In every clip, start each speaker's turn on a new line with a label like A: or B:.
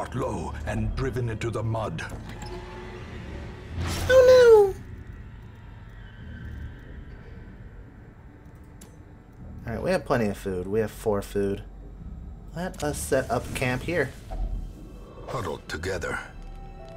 A: brought low and driven into the mud.
B: Oh no! Alright, we have plenty of food. We have 4 food. Let us set up camp here.
A: Huddled together,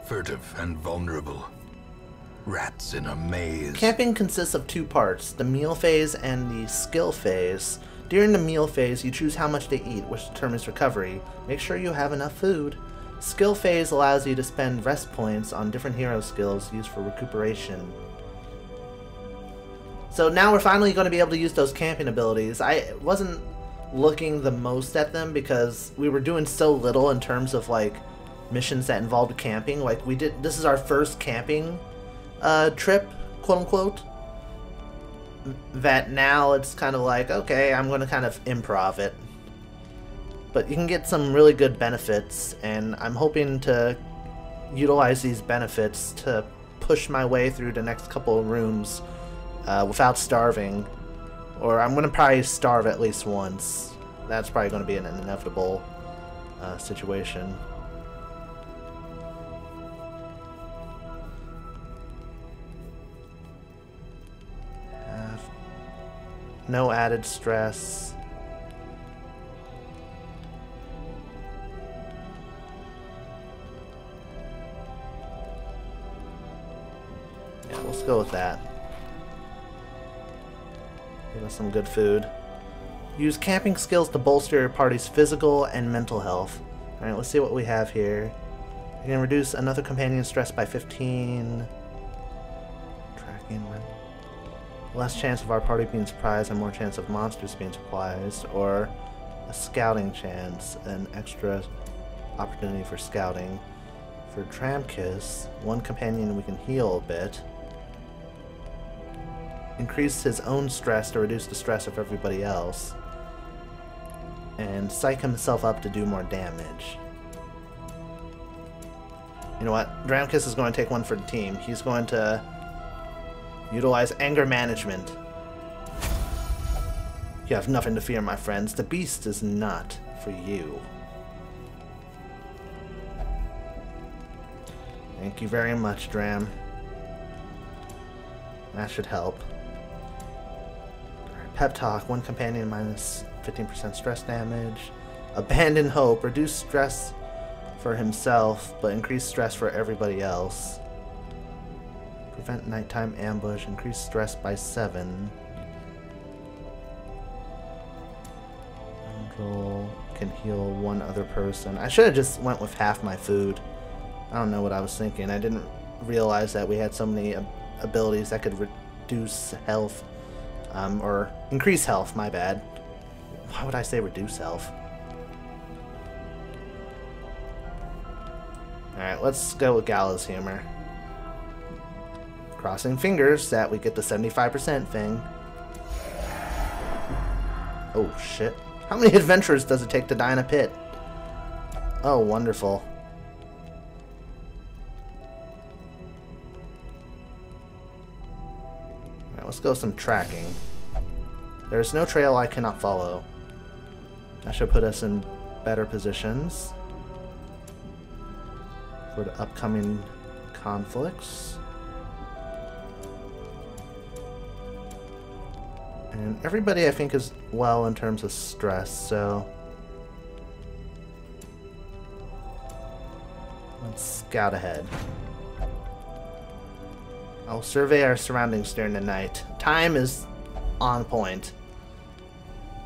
A: furtive and vulnerable. Rats in a maze.
B: Camping consists of 2 parts, the meal phase and the skill phase. During the meal phase, you choose how much to eat, which determines recovery. Make sure you have enough food. Skill phase allows you to spend rest points on different hero skills used for recuperation. So now we're finally going to be able to use those camping abilities. I wasn't looking the most at them because we were doing so little in terms of like missions that involved camping. Like this is our first camping trip, quote unquote. That now it's kind of like, okay, I'm going to kind of improv it. But you can get some really good benefits, and I'm hoping to utilize these benefits to push my way through the next couple of rooms without starving. Or I'm going to probably starve at least once. That's probably going to be an inevitable situation. No added stress. Yeah, let's go with that. Give us some good food. Use camping skills to bolster your party's physical and mental health. Alright, let's see what we have here. You can reduce another companion's stress by 15. Tracking less chance of our party being surprised and more chance of monsters being surprised, or a scouting chance, an extra opportunity for scouting. For Dramkiss, one companion we can heal a bit. Increase his own stress to reduce the stress of everybody else. And psych himself up to do more damage. You know what? Dramkiss is going to take one for the team. He's going to utilize anger management. You have nothing to fear, my friends. The beast is not for you. Thank you very much, Dram. That should help. Pep Talk, one companion minus 15% stress damage. Abandon Hope, reduce stress for himself, but increase stress for everybody else. Prevent nighttime ambush, increase stress by 7. Control can heal one other person. I should have just went with half my food. I don't know what I was thinking. I didn't realize that we had so many abilities that could reduce health, or increase health, my bad. Why would I say reduce health? Alright, let's go with Gallows Humor. Crossing fingers that we get the 75% thing. Oh shit. How many adventurers does it take to die in a pit? Oh, wonderful. Alright, let's go with some tracking. There's no trail I cannot follow. That should put us in better positions for the upcoming conflicts. And everybody, I think, is well in terms of stress, so let's scout ahead. I'll survey our surroundings during the night. Time is on point.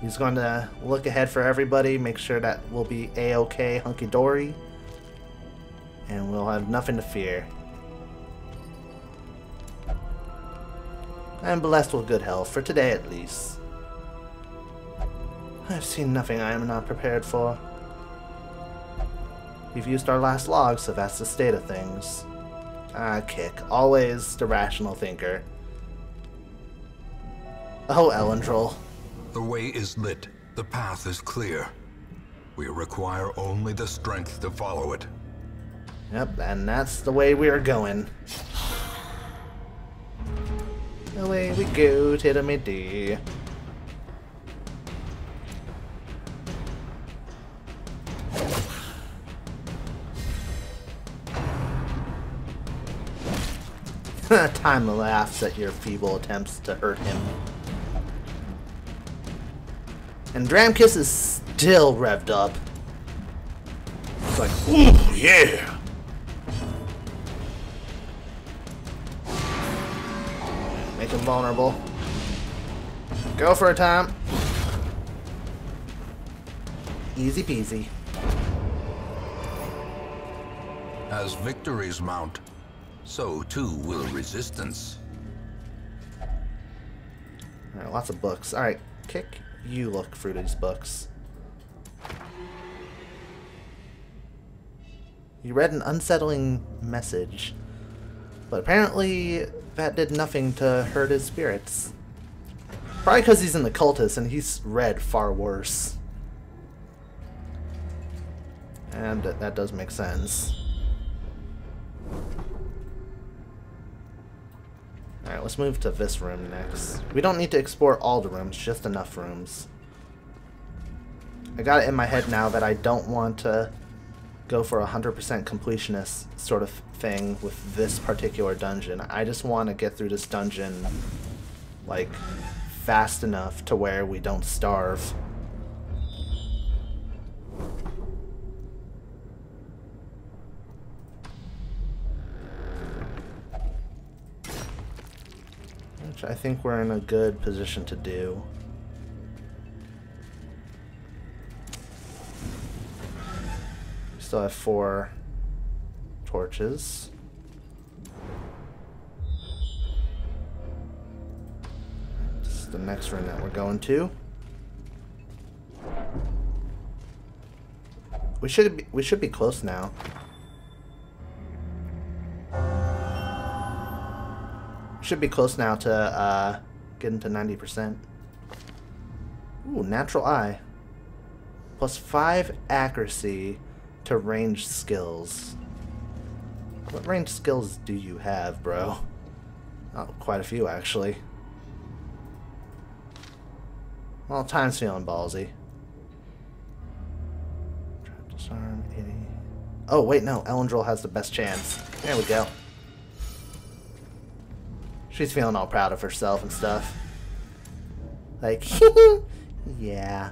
B: He's going to look ahead for everybody, make sure that we'll be A-OK, hunky-dory, and we'll have nothing to fear. I am blessed with good health, for today at least. I've seen nothing I am not prepared for. We've used our last log, so that's the state of things. Ah, Kick. Always the rational thinker. Oh, Elendril.
A: The way is lit. The path is clear. We require only the strength to follow it.
B: Yep, and that's the way we are going. Away we go to the midday. Time laughs at your feeble attempts to hurt him. And Dramkiss is still revved up. It's like, ooh, yeah! Make him vulnerable. Go for a time. Easy peasy.
A: As victories mount, so too will resistance.
B: Alright, lots of books. Alright, Kick, you look through these books. You read an unsettling message, but apparently that did nothing to hurt his spirits. Probably because he's an occultist and he's read far worse. And that does make sense. Alright, let's move to this room next. We don't need to explore all the rooms, just enough rooms. I got it in my head now that I don't want to go for a 100% completionist sort of thing with this particular dungeon. I just want to get through this dungeon, like, fast enough to where we don't starve. Which I think we're in a good position to do. We still have 4 torches. This is the next room that we're going to. We should be close now. Should be close now to getting to 90%. Ooh, natural eye. Plus 5 accuracy to range skills. What range skills do you have, bro? Oh, quite a few actually. Well, time's feeling ballsy. Trap disarm 80. Oh wait, no, Elendril has the best chance. There we go. She's feeling all proud of herself and stuff. Like, yeah.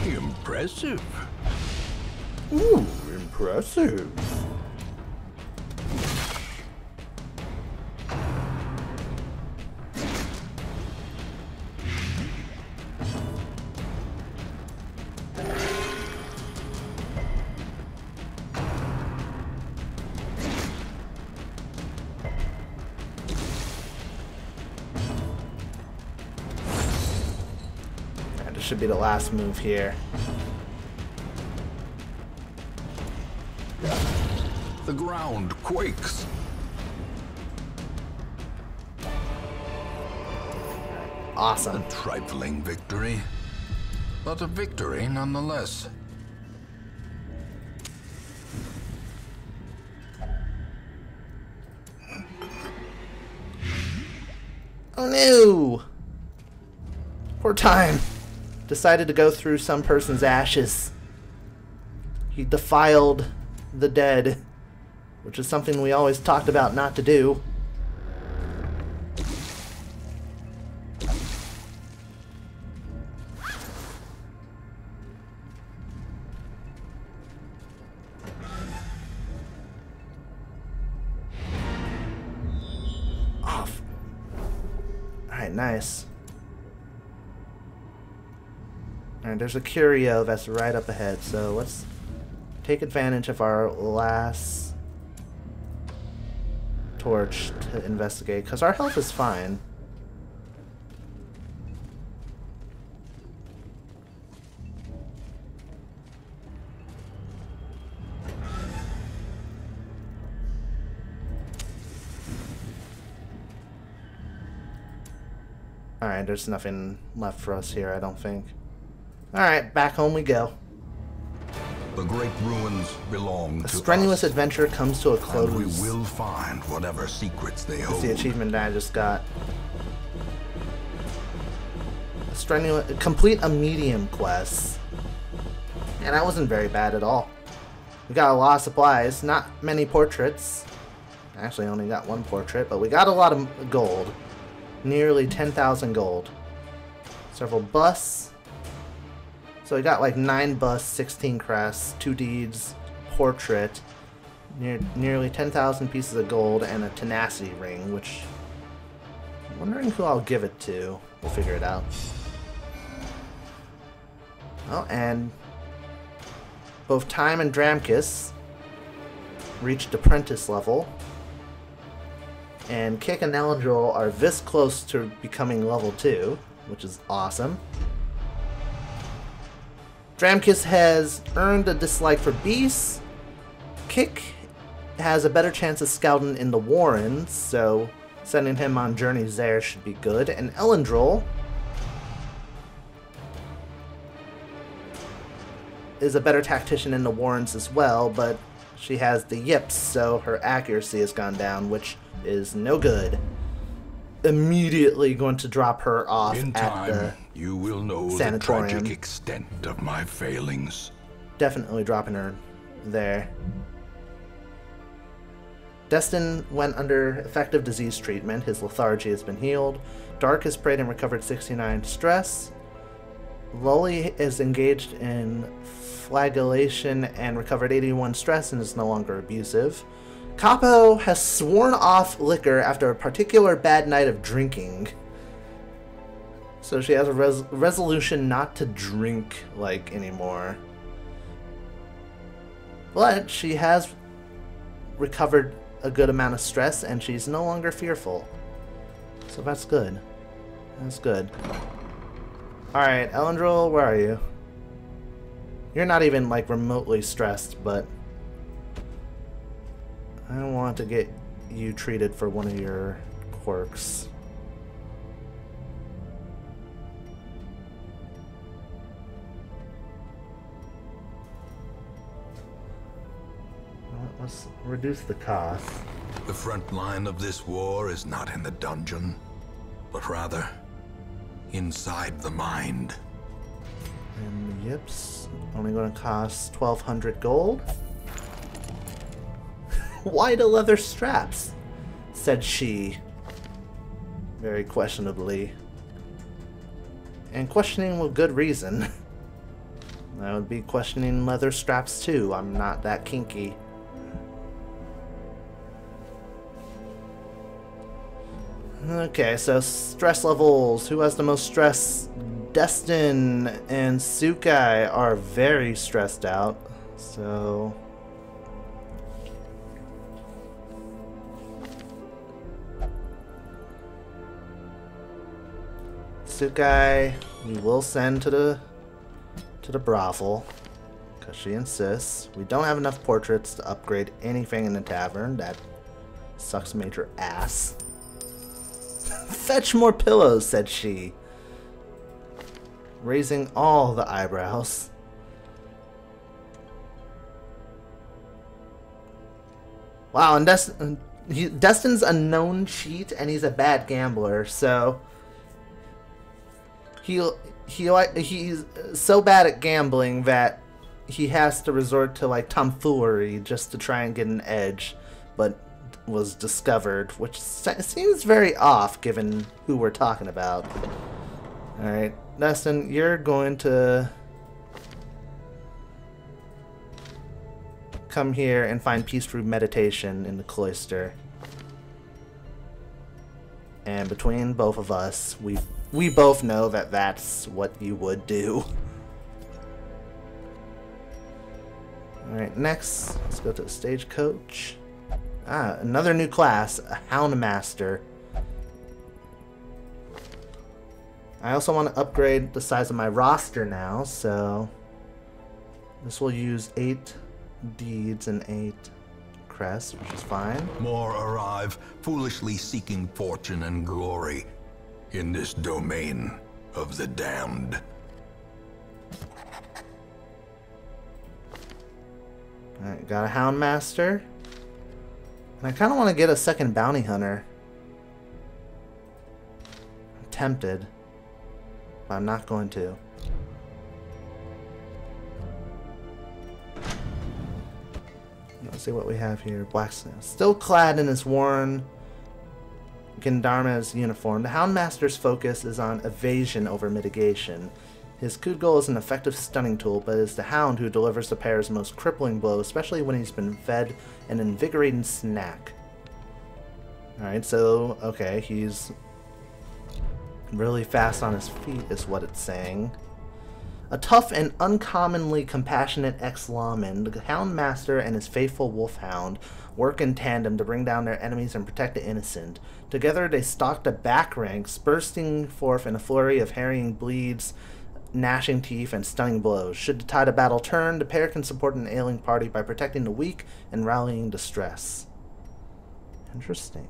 A: Impressive.
B: Ooh, impressive. Should be the last move here.
A: The ground quakes.
B: Awesome.
A: A trifling victory, but a victory nonetheless.
B: Oh no! Poor Time. Decided to go through some person's ashes. He defiled the dead, which is something we always talked about not to do. Off. Alright, nice. Alright, there's a curio that's right up ahead, so let's take advantage of our last torch to investigate, because our health is fine. Alright, there's nothing left for us here, I don't think. Alright, back home we go.
A: The great ruins belong to us.
B: A strenuous adventure comes to a close.
A: And we will find whatever secrets they hold.
B: That's the achievement that I just got. A complete a medium quest. And that wasn't very bad at all. We got a lot of supplies, not many portraits. Actually, only got one portrait, but we got a lot of gold. Nearly 10,000 gold. Several busts. So we got like 9 busts, 16 crests, 2 deeds, portrait, nearly 10,000 pieces of gold, and a tenacity ring, which I'm wondering who I'll give it to. We'll figure it out. Oh, and both Time and Dramkus reached apprentice level, and Kick and Elendril are this close to becoming level 2, which is awesome. Dramkus has earned a dislike for beasts. Kick has a better chance of scouting in the Warrens, so sending him on journeys there should be good. And Elendril is a better tactician in the Warrens as well, but she has the yips, so her accuracy has gone down, which is no good. Immediately going to drop her off
A: in
B: at
A: time,
B: the
A: you will know
B: sanatorium.
A: the tragic extent of my failings.
B: Definitely dropping her there. Destin went under effective disease treatment. His lethargy has been healed. Dark has prayed and recovered 69 stress. Loli is engaged in flagellation and recovered 81 stress and is no longer abusive. Capo has sworn off liquor after a particular bad night of drinking. So she has a resolution not to drink, like, anymore. But she has recovered a good amount of stress, and she's no longer fearful. So that's good. That's good. Alright, Elendril, where are you? You're not even, like, remotely stressed, but I don't want to get you treated for one of your quirks. Let's reduce the cost.
A: The front line of this war is not in the dungeon, but rather inside the mind.
B: And the yips only going to cost 1,200 gold. Why the leather straps? Said she, very questionably. And questioning with good reason. I would be questioning leather straps too. I'm not that kinky. Okay, so stress levels. Who has the most stress? Destin and Sukai are very stressed out. So Sukai we will send to the brothel because she insists. We don't have enough portraits to upgrade anything in the tavern. That sucks major ass. Fetch more pillows, said she, raising all the eyebrows. Wow, and Destin's a known cheat, and he's a bad gambler, so he's so bad at gambling that he has to resort to, like, tomfoolery just to try and get an edge, but was discovered, which seems very off given who we're talking about. Alright, Destin, you're going to come here and find peace through meditation in the cloister. And between both of us, we both know that that's what you would do. Alright, next, let's go to the stagecoach. Ah, another new class, a Houndmaster. I also want to upgrade the size of my roster now, so this will use 8 deeds and 8 crests, which is fine.
A: More arrive, foolishly seeking fortune and glory in this domain of the damned.
B: Alright, got a Houndmaster. And I kind of want to get a second bounty hunter. I'm tempted. But I'm not going to. Let's see what we have here. Blacksmith. Still clad in his worn Gendarme's uniform, the Houndmaster's focus is on evasion over mitigation. His Kugel is an effective stunning tool, but it is the Hound who delivers the pair's most crippling blow, especially when he's been fed an invigorating snack. Alright, so, okay, he's really fast on his feet is what it's saying. A tough and uncommonly compassionate ex-lawman, the Houndmaster and his faithful Wolfhound work in tandem to bring down their enemies and protect the innocent. Together they stalk the back ranks, bursting forth in a flurry of harrying bleeds, gnashing teeth, and stunning blows. Should the tide of battle turn, the pair can support an ailing party by protecting the weak and rallying distress. Interesting.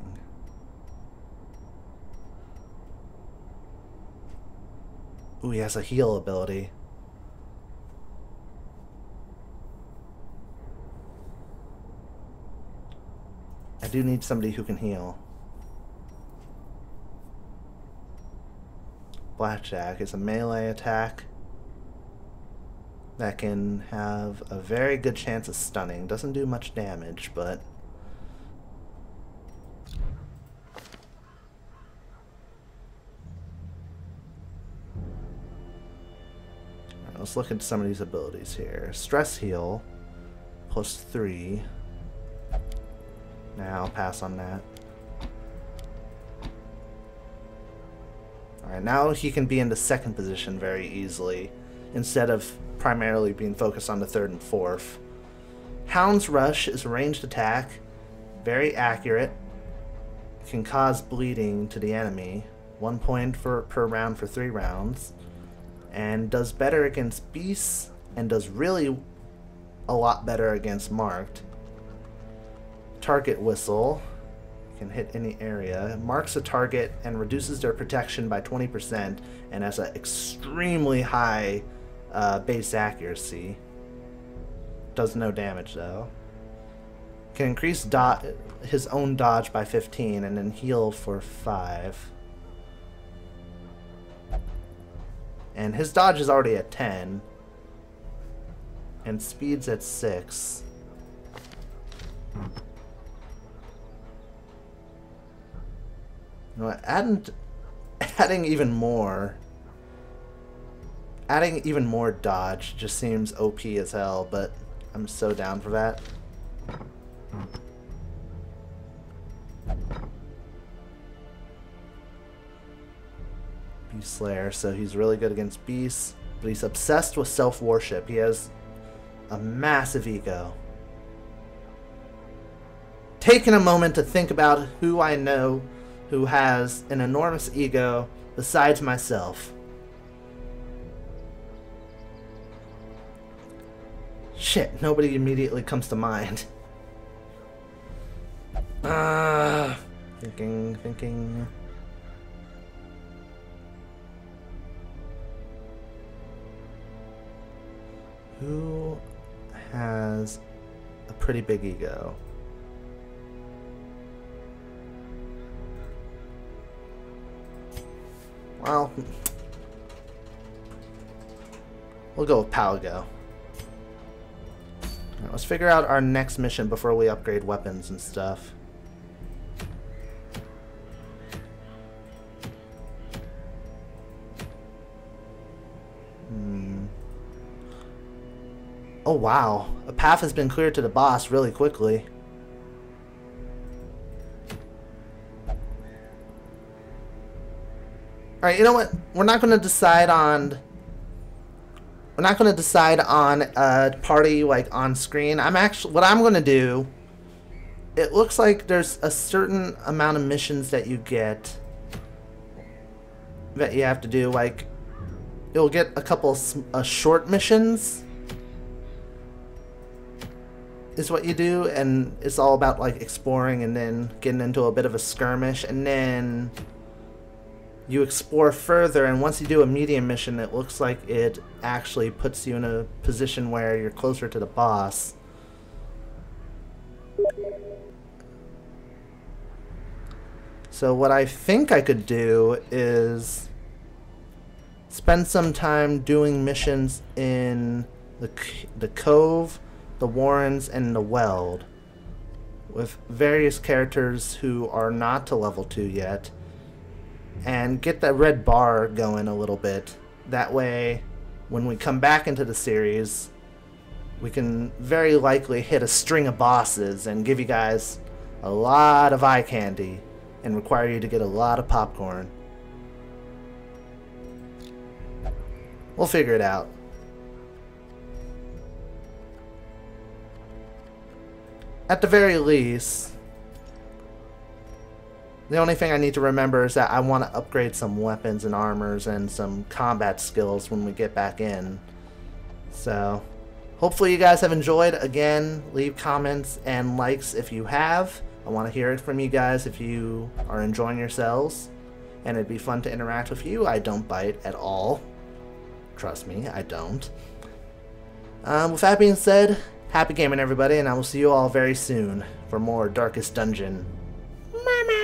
B: Ooh, he has a heal ability. I do need somebody who can heal. Blackjack is a melee attack that can have a very good chance of stunning. Doesn't do much damage, but... Alright, let's look at some of these abilities here. Stress heal, +3. Nah, I'll pass on that. Alright, now he can be in the second position very easily, instead of primarily being focused on the third and fourth. Hound's Rush is a ranged attack, very accurate, can cause bleeding to the enemy, 1 point per round for 3 rounds, and does better against beasts, and does really a lot better against marked. Target Whistle can hit any area, marks a target and reduces their protection by 20%, and has an extremely high base accuracy. Does no damage though. Can increase his own dodge by 15 and then heal for 5. And his dodge is already at 10. And speed's at 6. You know what, adding even more dodge just seems OP as hell, but I'm so down for that. Beast Slayer, so he's really good against beasts, but he's obsessed with self-worship. He has a massive ego. Taking a moment to think about who I know who has an enormous ego besides myself. Shit, nobody immediately comes to mind. Thinking. Who has a pretty big ego? Well, we'll go with Palgo. Right, let's figure out our next mission before we upgrade weapons and stuff. Oh wow, a path has been cleared to the boss really quickly. Alright, you know what? We're not going to decide on a party like on screen. What I'm going to do, it looks like there's a certain amount of missions that you get that you have to do. Like, you'll get a couple short missions is what you do, and it's all about like exploring and then getting into a bit of a skirmish, and then you explore further, and once you do a medium mission, it looks like it actually puts you in a position where you're closer to the boss. So what I think I could do is spend some time doing missions in the Cove, the Warrens, and the Weld with various characters who are not to level 2 yet, and get that red bar going a little bit. That way, when we come back into the series, we can very likely hit a string of bosses and give you guys a lot of eye candy and require you to get a lot of popcorn. We'll figure it out. At the very least, the only thing I need to remember is that I want to upgrade some weapons and armors and some combat skills when we get back in. So, hopefully you guys have enjoyed. Again, leave comments and likes if you have. I want to hear it from you guys if you are enjoying yourselves. And it'd be fun to interact with you. I don't bite at all. Trust me, I don't. With that being said, happy gaming everybody, and I will see you all very soon for more Darkest Dungeon. Mama!